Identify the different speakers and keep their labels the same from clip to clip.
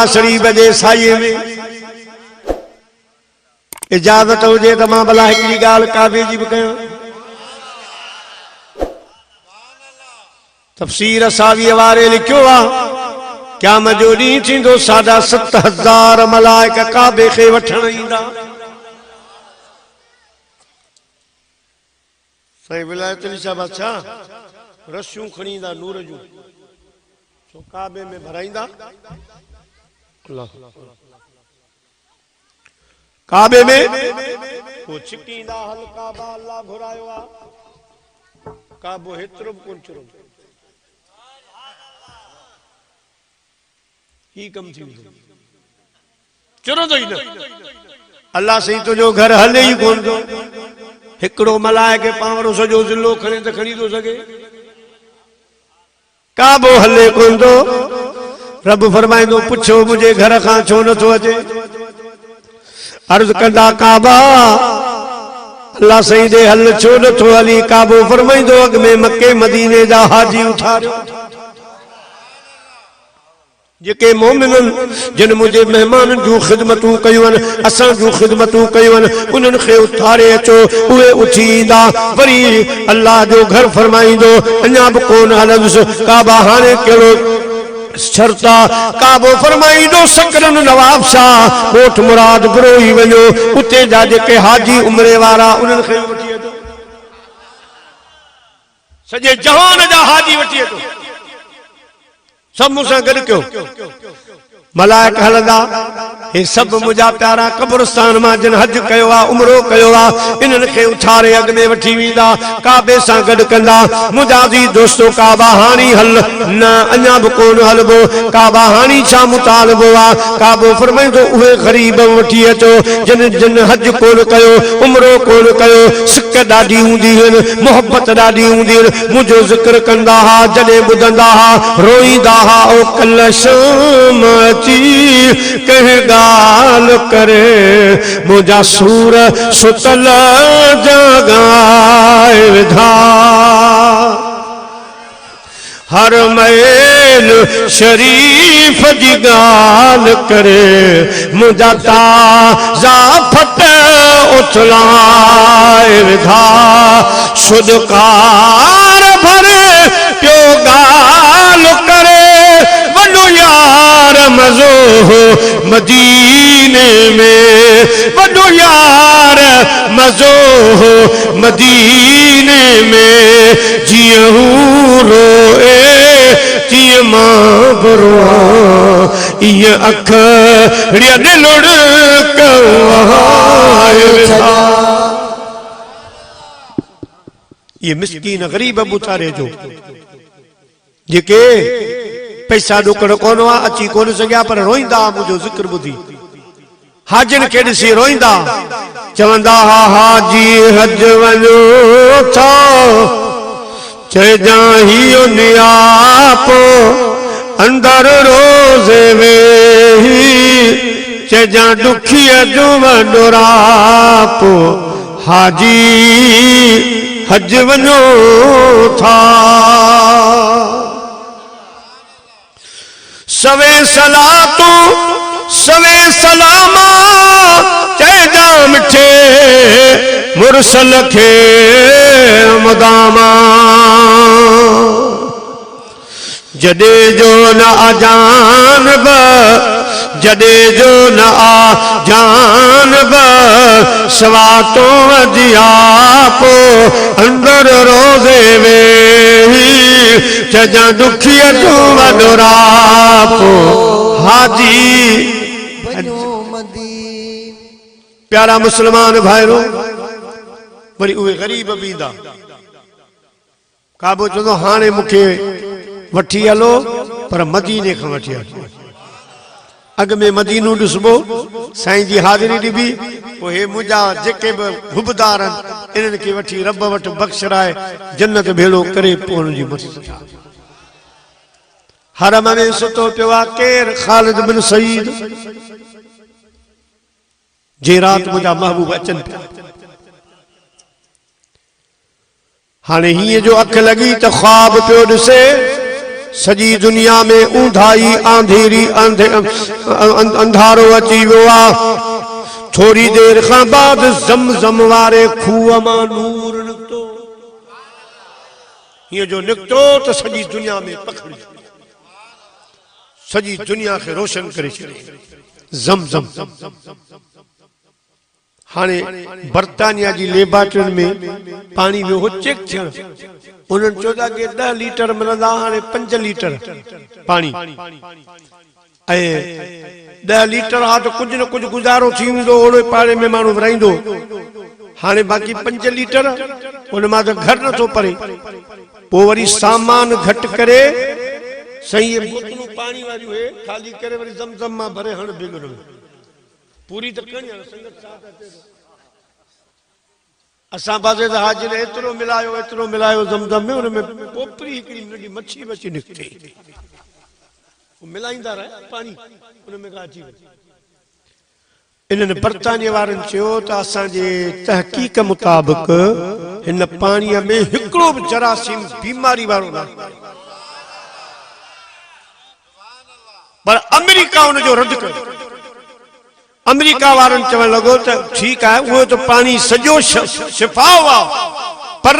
Speaker 1: काबा शरीफ जे साये में इजाजत हुजे त मां भला हिकिड़ी ॻाल्हि काबे जी बि कयां। तफसीर सावी वारे लिखियो आहे क़यामत जो ॾींहुं थींदो 7,500 मलाइका काबे खे वठण ईंदा। साईं विलायत अली शाह बादशाह रसियूं खणी ईंदा नूर जूं, सो काबे में भराईंदा। काबे में वो छिकींदा हल काबा अल्लाह घुरायो आ। काबो हेतिरो कोन चुरो ही कम थी चुरंदो ई न। अल्लाह सही तुंहिंजो घर हले ई कोन थो। हिकिड़ो मलाइके पावरो सॼो ज़िलो खणे त खणी थो सघे, काबो हले कोन थो। रब फरमाईंदो पुछो मुंहिंजे घर खां छो नथो अचे। अर्ज़ कंदा काबा अल्लाह सही दे हल छो नथो हली। काबो फरमाईंदो अॻ में मके मदीने जा हाजी उथारियो जेके मोमिनन जिन मुझे मेहमान जूं ख़िदमतूं कयूं आहिनि, असां जूं ख़िदमतूं कयूं आहिनि, उन्हनि खे उथारे अचो। उहे उथी ईंदा। वरी अल्लाह जो घर फरमाईंदो अञा बि कोन हलंदुसि। काबा हाणे कहिड़ो शर्त आहे? काबो फरमाईंदो सकरन नवाब शाह कोट मुराद बुरोही वञो, उते जा जेके हाजी उमरे वारा उन्हनि खे वठी अचो। सॼे जहान जा हाजी वठी अचो। सब मूंसां गॾु कयो। मलाइक हलंदा। हे सभु मुंहिंजा प्यारा कब्रिस्तान मां जिन हज कयो आहे उमरो कयो आहे, इन्हनि खे उथारे अॻ में वठी वेंदा, काबे सां गॾु कंदा। मुंहिंजा जी दोस्तो काबा हाणी हल न अञा बि कोन हलबो। काबा हाणी छा मुतालबो आहे? काबो फरमाईंदो उहे ग़रीब वठी अचो जिन जिन हज कोन कयो उमरो कोन कयो। सिक ॾाढी हूंदी आहिनि, मोहबत ॾाढी हूंदी आहिनि। मुंहिंजो ज़िक्र कंदा हुआ, जॾहिं ॿुधंदा हुआ रोईंदा हुआ। ओ कल शाम अची कंहिं ॻाल्हि करे मुंहिंजा सूर सुतल जगाए विधा। हर मैल शरीफ जी ॻाल्हि करे मुंहिंजा ताज़ा फट उथलाए विधा। सुदकार भरे पियो ॻाल्हि करे वॾो यार मज़ो मदीने में, वॾो यार मज़ो मदीने में। जीअं हू रोए तीअं मां बि रोआं, ईअं अखिड़ियन लुढ़क ये मिस्कीन गरीब बुतारे जो जेके पैसा ॾुकड़ कोन हुआ अची कोन सघिया पर रोईंदा मुंहिंजो ज़िक्र ॿुधी। हाजिन खे ॾिसी रोईंदा, चवंदा हा हाजी हज वञो था चइजां हियो नियापो अंदर रोज़े वेही चइजां ॾुखीअ जो वॾो रापो हाजी हज वञो था। सवे सलातू सवे सलामा चइजां मिठे मुरसल खे मदामा। जडे जो न आजान ब जडे जो न आजान ब सवातो जियापो अंदर रोज़े वेही चइजां ॾुखीअ जो वॾो रापो हाजी प्यारा मुसलमान भाइरो। वरी उहे ग़रीब बि ईंदा। काबो चवंदो हाणे मूंखे वठी हलो पर मदीने खां वठी हलो। अॻ में मदीनो ॾिसबो, साईं जी हाज़िरी ॾिबी, पोइ हे मुंहिंजा जेके बि हुबदार आहिनि इन्हनि खे वठी रब वटि बख़्शराए जन्नत भेड़ो करे पोइ हुननि जी मस्जिद। हरम में सुतो पियो आहे केरु? ख़ालिद बिन सईद। जे रात मुंहिंजा महबूब अचनि पिया। हाणे हीअं जो अख लॻी त ख्वाब पियो ॾिसे सजी दुनिया में ऊंधाई आंधेरी अंधारो अची वियो आहे। थोड़ी देर खां बाद ज़मज़म वारे खूह मां नूर निकतो। ये जो निकतो तो सजी दुनिया में पखड़ी, सजी दुनिया के रोशन करे छड़े। ज़मज़म हाने बर्तानिया जी लेबार्टरियुनि में पानी में हो चेक थियण, उन्हनि चयो कि 10 लीटर मिलंदा, हाणे 5 लीटर पानी ऐं 10 लीटर हा तो कुछ न कुछ गुजारो थी वेंदो, ओड़े पाड़े में माण्हू विराईंदो। हाणे बाक़ी 5 लीटर उन मां त घर नथो परे। पोइ वरी सामान घटि करे सही बोतलूं पाणी वारियूं हे खाली करे वरी ज़मज़म मां भरे हण बिगड़ पूरी त कणी संगत साथ अचे। असां पासे त हाजिर एतिरो मिलायो ज़मज़म में, उनमें पोपरी हिकिड़ी नंढी मच्छी बची निकिती, मिलाईंदा रहे पानी उनमें का अची वई। इन्हनि बर्तानिया वारनि चयो त असांजे तहक़ीक़ मुताबिक़ हिन पाणीअ में हिकिड़ो बि जरासीम बीमारी वारो न, पर अमेरिका उनजो रद्द कयो। अमेरिका वारनि चवण लॻो त ठीकु आहे, उहो त पाणी सॼो शिफ़ा आहे, पर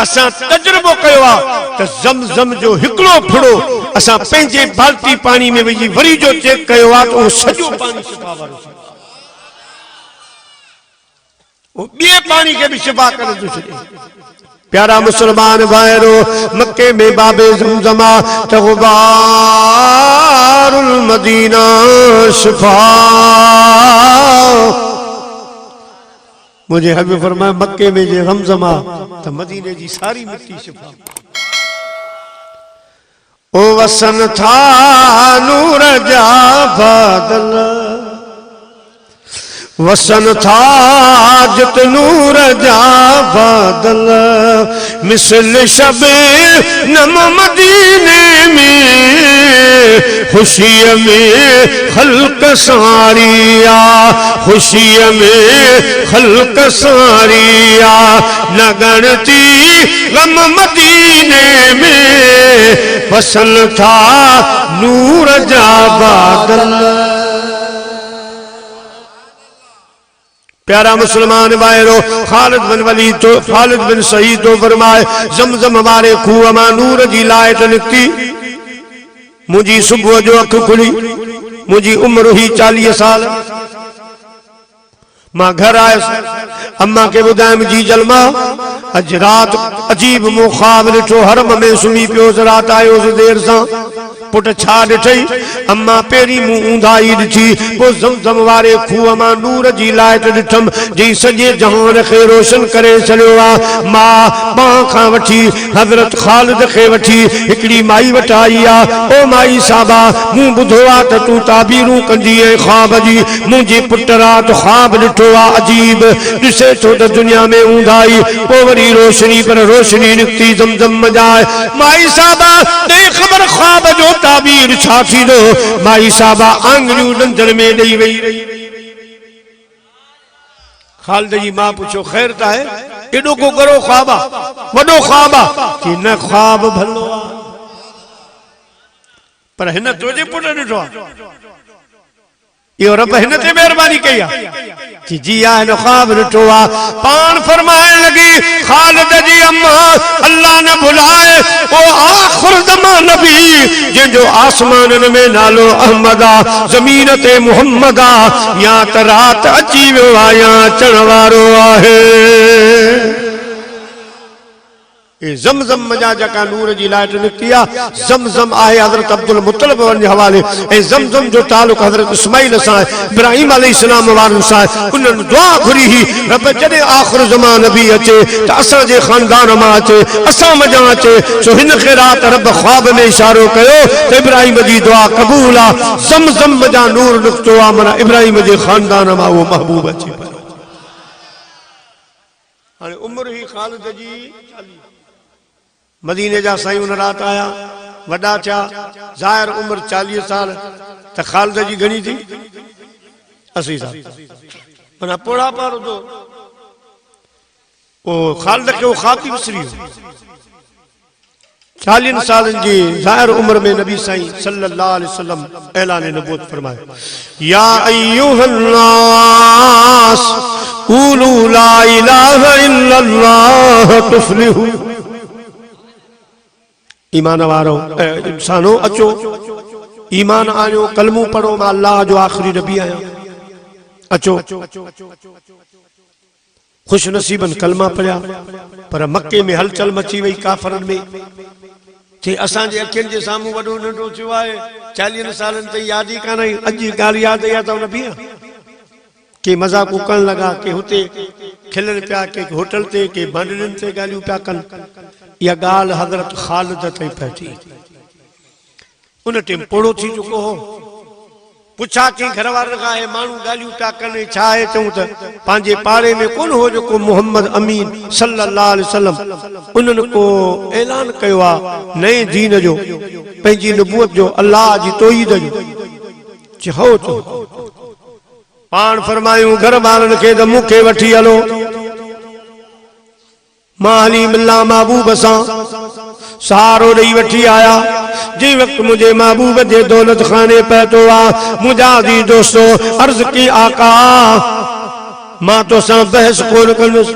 Speaker 1: असां तजुर्बो कयो आहे त ज़मज़म जो हिकिड़ो फुड़ो असां पंहिंजे बाल्टी पाणी में विझी वरी जो चेक कयो आहे त उहो सॼो पाणी शिफ़ा वारो थी, वो ॿिए पाणी खे बि शिफ़ा करे थो छॾे। प्यारा मुसलमान भाइरो, मक्के में बाबे ज़मज़मा त गुबारुल मदीना शिफा। मुझे हबीब फरमाया मक्के में जे ज़मज़मा त मदीने जी सारी मिट्टी शिफा। ओ वसन था नूर जा बादल, वसन था जित नूर जा बादल, मिसल शब नम मदीने में, खुशी में खल्क सारिया, खुशी में खल्क सारिया, न गणती गम मदीने में, वसन था नूर जा बादल। प्यारा मुसलमान भाइरो, खालिद बिन वलीद तो खालिद बिन सईद तो फरमाए ज़मज़म हमारे खूह मां नूर जी लाइट निकती। मुझी सुबह जो अख खुली, मुझी उम्र हुई 40 साल। मां घर आयुस, अम्मा के बुधायम जी जलमा अज रात अजीब मो ख्वाब ॾिठो, हरम में सुम्ही पियोस, रात आयोस देर सां। पुट छा ॾिठई? अम्मा पहिरीं मूं ऊंधाई ॾिठी, पोइ ज़मज़म वारे खूह मां नूर जी लाइट ॾिठमि, जी सॼे जहान खे रोशन करे छॾियो आहे। मां मां खां वठी हज़रत ख़ालिद खे वठी हिकिड़ी माई वटि आई आहे। ओ माई साहबा, मूं ॿुधो आहे त तूं ताबीरूं कंदी ऐं ख्वाब जी। मुंहिंजे पुट रात ख्वाब ॾिठो आहे अजीब, ॾिसे थो त दुनिया में ऊंधाई, पोइ वरी रोशनी, पर रोशनी निकिती ज़मज़म मजाए। माई साहबा ॾे ख़बर ख्वाब जो ताबीर छा थींदो? माई साहबा आंगलियूं ॾंदड़ में ॾेई वई रही। ख़ालिद जी मां पुछो ख़ैर त आहे? एॾो को गरो ख्वाब आहे, वॾो ख्वाब आहे? कि न ख्वाब भलो आहे, पर हिन तुंहिंजे पुट ॾिठो आहे। इहो रब हिन ते महिरबानी कई आहे कि जी आ हिन ख्वाब ॾिठो आहे। पाण फरमाइण लॻी ख़ालिद जी अम्मा, अल्लाह न भुलाए ओ आख़िर ज़मान नबी जंहिंजो आसमाननि में नालो अहमद आहे, ज़मीन ते मुहम्मद आहे, या त रात अची वियो आहे या अचण वारो आहे। ज़मज़म मजा जका नूर जी लाइट निकती आहे। ज़मज़म आहे हज़रत अब्दुल मुत्तलिब जे हवाले, ऐं ज़मज़म जो ताल्लुक़ हज़रत इस्माइल सां आहे, इब्राहिम अलैहिस्सलाम वारनि सां। उन्हनि दुआ घुरी हुई, रब जॾहिं आख़िर ज़मान नबी अचे त असांजे ख़ानदान मां अचे, असां मज़ा अचे। सो हिन खे राति रब ख्वाब में इशारो कयो त इब्राहिम जी दुआ क़बूल आहे। ज़मज़म मजा नूर निकतो आहे, माना इब्राहिम जे ख़ानदान मां उहो महबूब अचे पियो। हाणे उम्र हुई ख़ालिद जी 40। मदीने जा साईं उन रात आया, वॾा थिया, ज़ाहिर उम्र 40 साल, त ख़ालिद जी घणी थी? 80 साल। माना पोड़ा पार तो ओ ख़ालिद खे ख़ातिब विसरी वियो। 40 साल जी ज़ाहिर उम्र में नबी साईं सल्लल्लाहु अलैहि वसल्लम ऐलान नबूवत फरमाया, या अय्युहन नास क़ूलू ला इलाहा इल्लल्लाह तुफ़्लिहू। ईमान वारो इंसानो अचो, ईमान आयो, कलमो पढ़ो, मां अल्लाह जो आखिरी नबी आया। अचो खुश नसीबन कलमा पढ़िया, पर मक्के में हलचल मची वही काफरन में। थे असांजे अखियुनि जे साम्हूं वॾो नंढो थियो आहे, 40 सालनि ताईं यादि ई कान आई। अॼु ॻाल्हि यादि आई त नबी के मज़ाक करण लॻा, के हुते खिलनि पिया, के होटल ते, के बांडनि ते ॻाल्हियूं पिया कनि। इहा ॻाल्हि हज़रत ख़ालिद ताईं पहुती। उन टाइम पोड़ो थी चुको हो। पुछा कि घर वारनि खां हे माण्हू ॻाल्हियूं पिया कनि, छा आहे? चऊं त पंहिंजे पाड़े में कोन हो जेको मोहम्मद अमीन सल्लल्लाहु अलैहि वसल्लम उन्हनि को ऐलान कयो आहे नए दीन जो, पंहिंजी नबूवत जो, अल्लाह जी तौहीद जो। चओ तो पाण फरमायूं घर वारनि खे त मूंखे वठी हलो, मां हली मिलां महबूब सां, सहारो ॾेई वठी आया। जंहिं वक़्तु मुंहिंजे महबूब जे दौलत खाने पहुतो आहे, मुंहिंजा अज़ीज़ दोस्तो अर्ज़ की आका मां तोसां बहस कोन कंदुसि,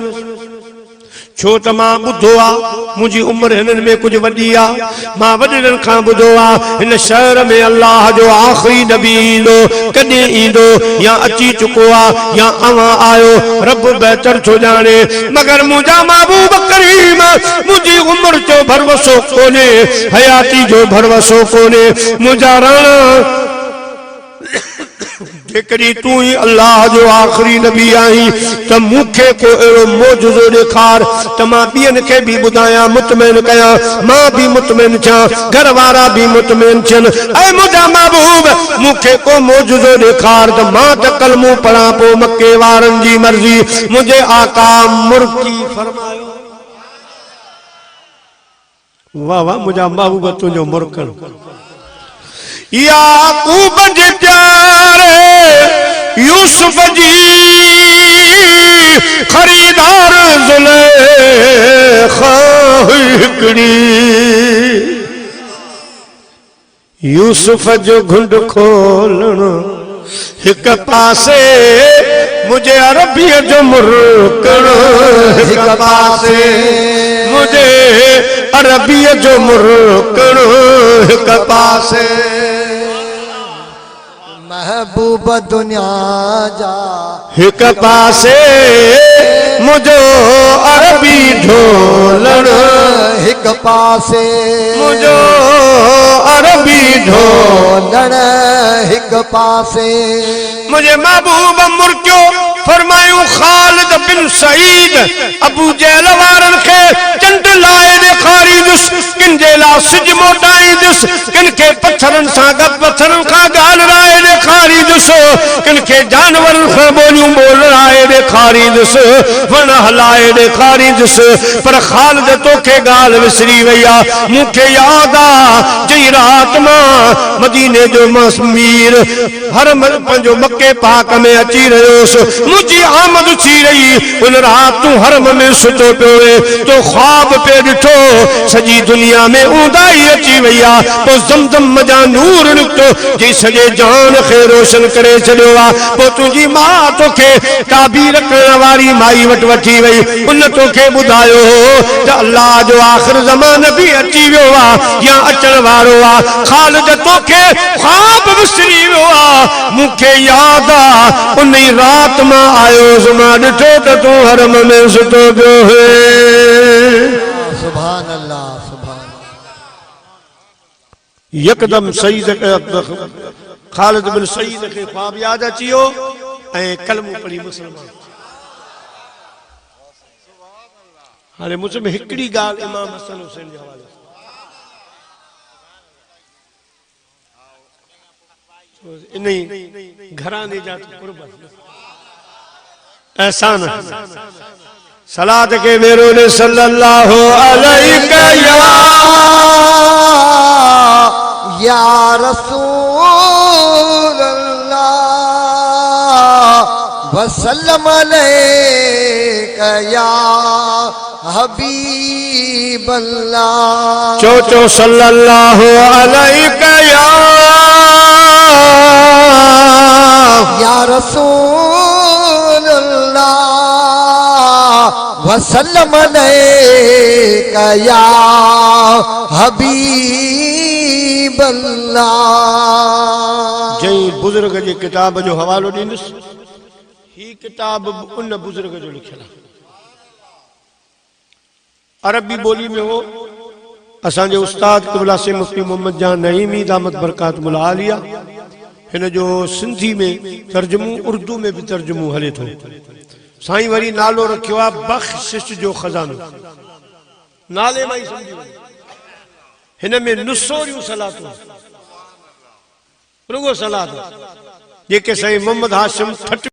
Speaker 1: छो त मां ॿुधो आहे मुंहिंजी उम्र हिननि में कुझु वॾी आहे। मां वॾनि खां ॿुधो आहे हिन शहर में अल्लाह जो आख़िरी नबी ईंदो, कॾहिं ईंदो या अची चुको आहे या अवां आयो, रब बहितर थो ॼाणे। मगर मुंहिंजा महबूब करीम मुंहिंजी उम्र जो भरवसो कोन्हे, हयाती जो भरवसो कोन्हे। मुंहिंजा राणा जेकॾहिं तू ही अल्लाह जो आखिरी नबी आहीं त मूंखे को अहिड़ो मौजूज़ो ॾेखार त मां ॿियनि खे बि ॿुधायां, मुतमइन कयां, मां बि मुतमइन थियां, घर वारा बि मुतमइन थियनि। ऐं मुंहिंजा महबूब मूंखे को मौजूज़ो ॾेखार त मां त कलमो पढ़ां, पोइ मके वारनि जी मर्ज़ी। मुंहिंजे आका मुर्की फरमायो, वाह वाह मुंहिंजा महबूब तुंहिंजो मुर्कन। याकूब जे प्यारे यूसुफ जी खरीदार ज़ुलेखा हिकड़ी, यूसुफ जो घुंड खोलण हिक पासे, मुझे अरबीअ जो मुर्कण हिक पासे, मुझे अरबीअ जो मुर्कण हिक पासे।
Speaker 2: महबूब दुनिया जा
Speaker 1: हिक पासे, मुझो अरबी ढोलण
Speaker 2: हिक पासे,
Speaker 1: मुझो अरबी ढोलण
Speaker 2: हिक पासे।
Speaker 1: मुझे महबूब मुर्कियो फरमायूं खालिद बिन सईद अबू जहल वारन खे चंड लाए ॾेखारींदुस, किन जे लाइ सिज मोटाईंदुस, किन खे पत्थरनि सां पत्थरनि खां ॻाल्हाए ॾेखारींदुस, किन खे जानवरनि खां ॿोलियूं ॿोलाए ॾेखारींदुस, वण हलाए ॾेखारींदुस। पर खालिद तोखे ॻाल्हि विसरी वई आहे। मूंखे यादि आहे जंहिं राति मां मदीने जो मस्मीर हर पंहिंजो मके पाक में अची रहियोसि, मुंहिंजी आमद थी रही, उन रात तू हरम में सुतो पियो हुए, तो ख्वाब पे ॾिठो सॼी दुनिया में ऊंदाई अची वई आहे, पोइ ज़मज़म जा नूर निकितो जे सॼे जान खे रोशन करे छॾियो आहे। पोइ तुंहिंजी मां तोखे ताबीर करण वारी माई वटि वठी वई, उन तोखे ॿुधायो त अल्लाह जो आख़िर ज़मान बि अची वियो आहे या अचण वारो आहे। खालिद तोखे ख्वाब विसरी वियो आहे, मूंखे यादि आहे उन ई राति मां आयोसि, मां ॾिठो त तूं हरम में सुतो पियो हुए।
Speaker 2: सुभान अल्लाह, सुभान।
Speaker 1: यकदम सईद खालिद बिन सईद खे ख्वाब यादि अची वियो ऐं कलमो पढ़ी मुसलमान। हाणे मुझ में हिकिड़ी ॻाल्हि इमाम हसन हुसैन जे हवाले इन घराने जा कुर्बत एहसान सलात के मेरो ने सल्लल्लाहु अलैहि
Speaker 2: या रसूल अल्लाह वसल्लम अलैका या हबीब अल्लाह।
Speaker 1: चो सल्लल्लाहु अलैहि
Speaker 2: या रसूल अल्लाह वसल्लम अलैका या हबीब अल्लाह।
Speaker 1: जई बुजुर्ग जी किताब जो हवालो दींदुस, ही किताब उन बुजुर्ग जो लिखियल आहे, अरबी बोली में हो। असांजे उस्ताद क़िबला से मुफ्ती मोहम्मद जान नईमी दामत बरकात मुला आलिया हिन जो सिंधी में तर्जुमो, उर्दू में भी तर्जुमो हले थो। साईं वरी नालो रखियो आहे बख्शिश जो खजानो, नाले मां ई समझी वञो। हिन में नुसोरियूं सलातूं, रुगो सलात जेके साईं मोहम्मद हाशिम ठट